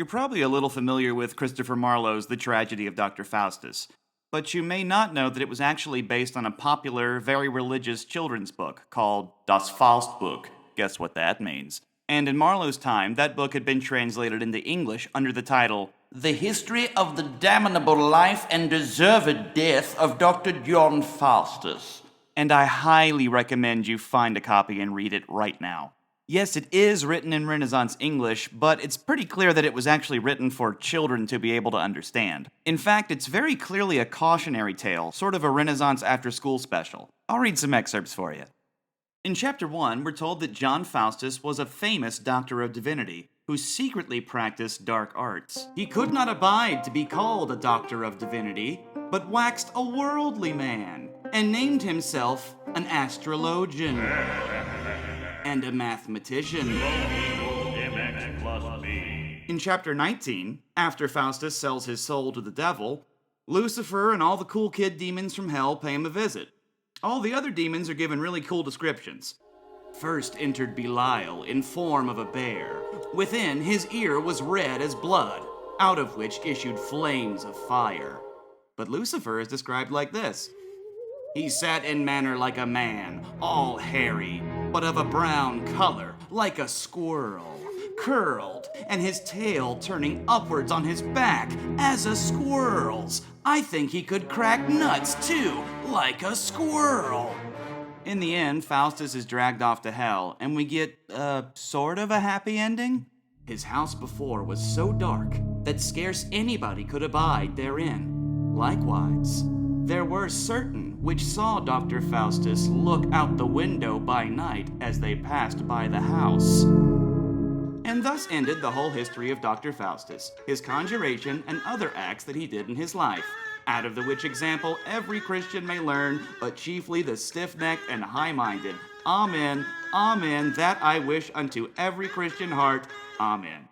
You're probably a little familiar with Christopher Marlowe's The Tragedy of Dr. Faustus, but you may not know that it was actually based on a popular, very religious children's book called Das Faustbuch. Guess what that means? And in Marlowe's time, that book had been translated into English under the title The History of the Damnable Life and Deserved Death of Dr. John Faustus. And I highly recommend you find a copy and read it right now. Yes, it is written in Renaissance English, but it's pretty clear that it was actually written for children to be able to understand. In fact, it's very clearly a cautionary tale, sort of a Renaissance after-school special. I'll read some excerpts for you. In Chapter 1, we're told that John Faustus was a famous doctor of divinity who secretly practiced dark arts. He could not abide to be called a doctor of divinity, but waxed a worldly man, and named himself an astrologian and a mathematician. In Chapter 19, after Faustus sells his soul to the devil, Lucifer and all the cool kid demons from hell pay him a visit. All the other demons are given really cool descriptions. First entered Belial in form of a bear. Within, his ear was red as blood, out of which issued flames of fire. But Lucifer is described like this. He sat in manner like a man, all hairy, but of a brown color, like a squirrel, curled, and his tail turning upwards on his back, as a squirrel's. I think he could crack nuts, too, like a squirrel. In the end, Faustus is dragged off to hell, and we get, sort of a happy ending? His house before was so dark that scarce anybody could abide therein. Likewise, there were certain which saw Dr. Faustus look out the window by night as they passed by the house. And thus ended the whole history of Dr. Faustus, his conjuration, and other acts that he did in his life, out of the which example every Christian may learn, but chiefly the stiff-necked and high-minded. Amen, amen, that I wish unto every Christian heart. Amen.